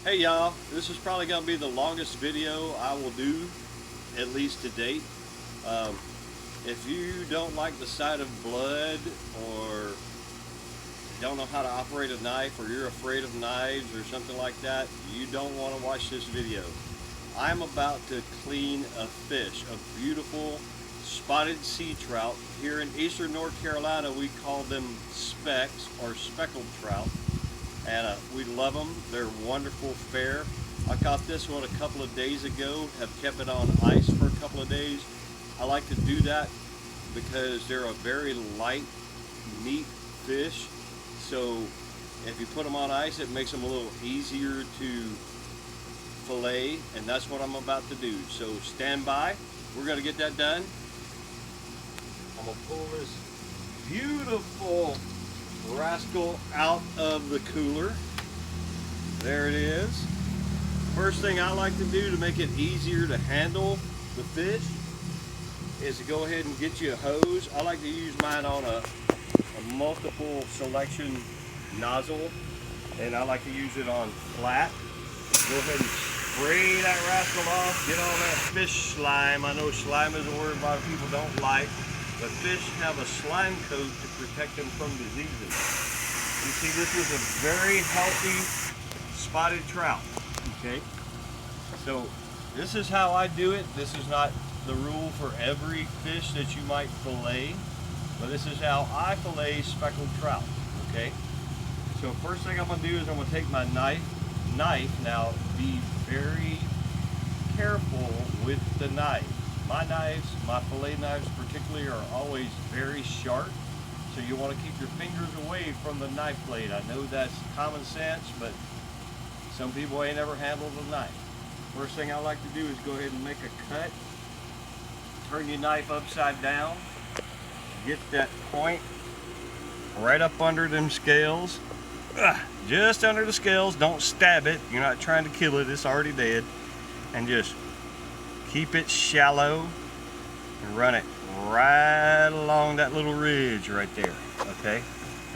Hey y'all, this is probably going to be the longest video I will do, at least to date. Um, if you don't like the sight of blood, or don't know how to operate a knife, or you're afraid of knives or something like that, you don't want to watch this video. I'm about to clean a fish, a beautiful spotted sea trout. Here in eastern North Carolina we call them specks or speckled trout. And we love them. They're wonderful fare. I caught this one a couple of days ago, have kept it on ice for a couple of days. I like to do that because they're a very light, neat fish. So if you put them on ice, it makes them a little easier to fillet, and that's what I'm about to do. So stand by. We're going to get that done. I'm going to pull this beautiful rascal out of the cooler. There it is. First thing I like to do to make it easier to handle the fish is to go ahead and get you a hose. I like to use mine on a multiple selection nozzle, and I like to use it on flat. Go ahead and spray that rascal off, get all that fish slime. I know slime is a word a lot of people don't like, but fish have a slime coat to protect them from diseases. You see, this is a very healthy spotted trout, okay? So this is how I do it. This is not the rule for every fish that you might fillet, but this is how I fillet speckled trout, okay? So first thing I'm gonna do is I'm gonna take my knife. Now be very careful with the knife. My knives, my fillet knives particularly, are always very sharp, so you want to keep your fingers away from the knife blade. I know that's common sense, but some people ain't ever handled a knife. First thing I like to do is go ahead and make a cut. Turn your knife upside down. Get that point right up under them scales. Just under the scales. Don't stab it. You're not trying to kill it. It's already dead. And just keep it shallow and run it right along that little ridge right there, okay?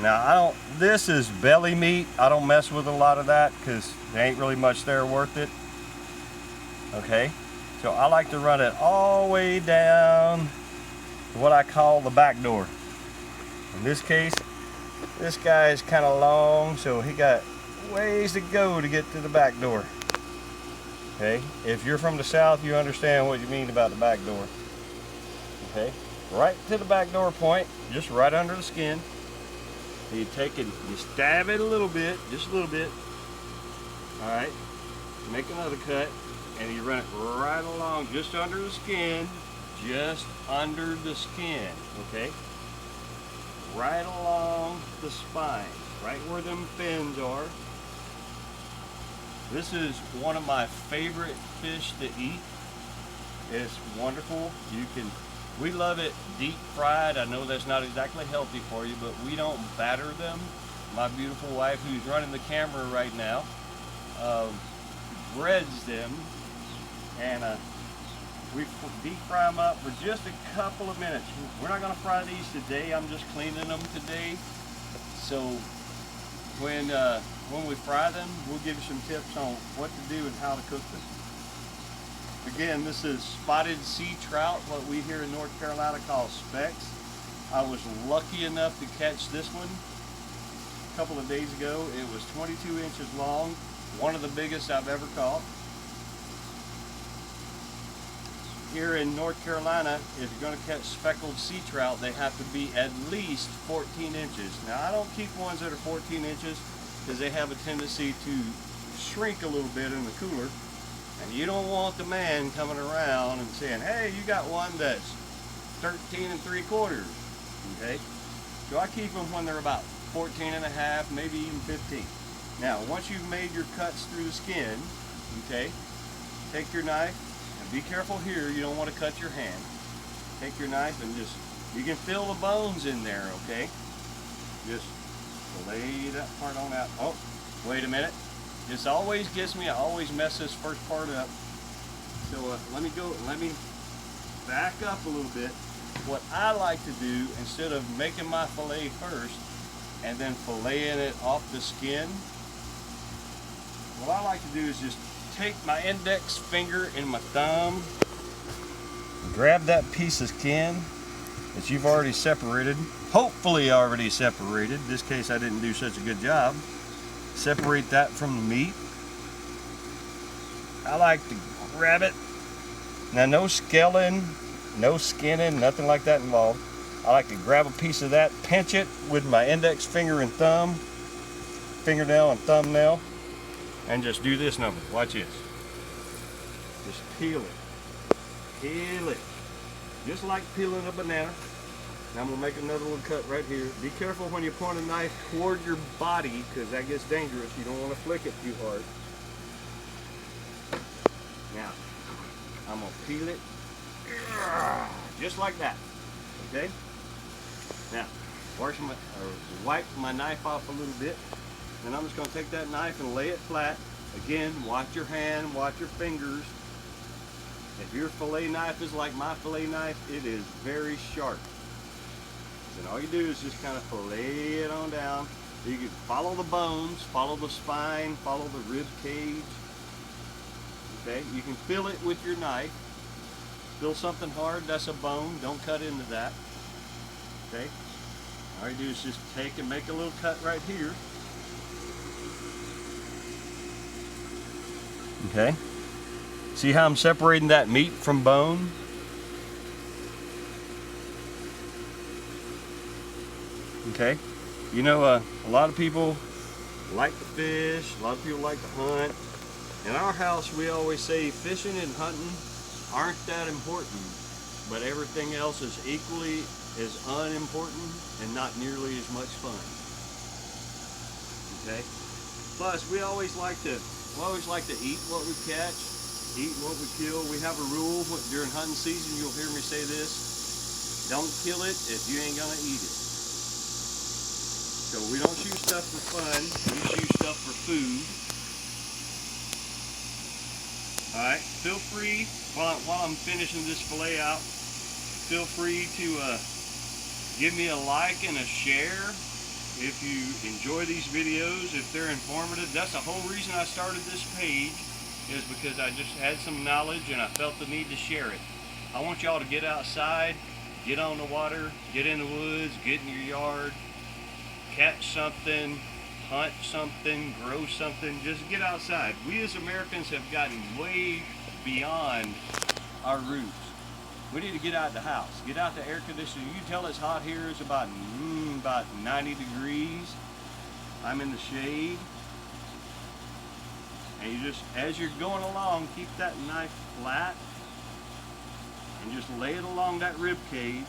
Now, this is belly meat. I don't mess with a lot of that because there ain't really much there worth it, okay? So I like to run it all the way down to what I call the back door. In this case, this guy is kind of long, so he got ways to go to get to the back door. Okay, if you're from the south, you understand what you mean about the back door. Okay, right to the back door point, just right under the skin. You take it, you stab it a little bit, just a little bit. All right, make another cut, and you run it right along, just under the skin, just under the skin. Okay, right along the spine, right where them fins are. This is one of my favorite fish to eat. It's wonderful. We love it deep fried. I know that's not exactly healthy for you, but we don't batter them. My beautiful wife, who's running the camera right now, breads them, and we deep fry them up for just a couple of minutes. We're not gonna fry these today. I'm just cleaning them today. So when we fry them, we'll give you some tips on what to do and how to cook them. Again, this is spotted sea trout, what we here in North Carolina call specks. I was lucky enough to catch this one a couple of days ago. It was 22 inches long, one of the biggest I've ever caught. Here in North Carolina, if you're going to catch speckled sea trout, they have to be at least 14 inches. Now, I don't keep ones that are 14 inches because they have a tendency to shrink a little bit in the cooler. And you don't want the man coming around and saying, hey, you got one that's 13 3/4. Okay? So I keep them when they're about 14 1/2, maybe even 15. Now, once you've made your cuts through the skin, okay, take your knife. Be careful here, you don't want to cut your hand. Take your knife and you can feel the bones in there, okay? Just lay that part on out. Oh, wait a minute. This always gets me, I always mess this first part up. So let me back up a little bit. What I like to do, instead of making my fillet first and then filleting it off the skin, what I like to do is just take my index finger and my thumb, grab that piece of skin that you've already separated, hopefully already separated. In this case I didn't do such a good job. Separate that from the meat. I like to grab it. Now no scaling, no skinning, nothing like that involved. I like to grab a piece of that, pinch it with my index finger and thumb, fingernail and thumbnail, and just do this number. Watch this. Just peel it. Peel it. Just like peeling a banana. Now I'm going to make another little cut right here. Be careful when you point a knife toward your body, because that gets dangerous. You don't want to flick it too hard. Now, I'm going to peel it just like that. Okay? Now, wipe my knife off a little bit. And I'm just going to take that knife and lay it flat. Again, watch your hand, watch your fingers. If your fillet knife is like my fillet knife, it is very sharp. And all you do is just kind of fillet it on down. You can follow the bones, follow the spine, follow the rib cage. Okay, you can feel it with your knife. Feel something hard, that's a bone. Don't cut into that. Okay, all you do is just take and make a little cut right here. Okay, see how I'm separating that meat from bone? Okay, you know, a lot of people like to fish, a lot of people like to hunt. In our house, we always say fishing and hunting aren't that important, but everything else is equally as unimportant and not nearly as much fun. Okay, plus we always like to eat what we catch, eat what we kill. We have a rule during hunting season. You'll hear me say this: don't kill it if you ain't gonna eat it. So we don't shoot stuff for fun, we shoot stuff for food. Alright, feel free, while I'm finishing this fillet out, feel free to give me a like and a share if you enjoy these videos, if they're informative. That's the whole reason I started this page, is because I just had some knowledge and I felt the need to share it. I want y'all to get outside, get on the water, get in the woods, get in your yard, catch something, hunt something, grow something. Just get outside. We as Americans have gotten way beyond our roots. We need to get out the house, get out the air conditioner. You can tell it's hot here. It's about 90 degrees. I'm in the shade. And you just, as you're going along, keep that knife flat and just lay it along that rib cage.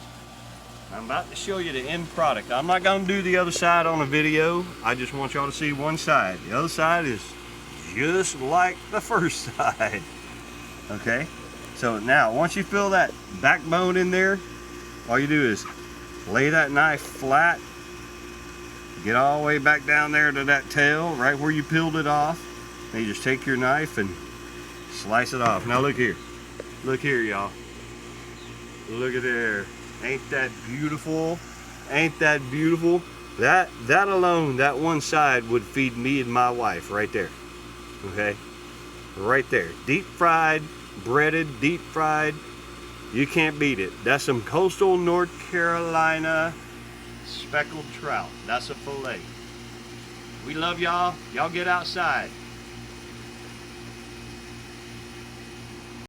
I'm about to show you the end product. I'm not going to do the other side on a video. I just want y'all to see one side. The other side is just like the first side. Okay? So now, once you feel that backbone in there, all you do is lay that knife flat. Get all the way back down there to that tail, right where you peeled it off. And you just take your knife and slice it off. Now look here. Look here, y'all. Look at there. Ain't that beautiful? Ain't that beautiful? That alone, that one side would feed me and my wife right there. Okay? Right there. Deep fried, breaded, deep fried. You can't beat it. That's some coastal North Carolina speckled trout. That's a fillet. We love y'all. Y'all get outside.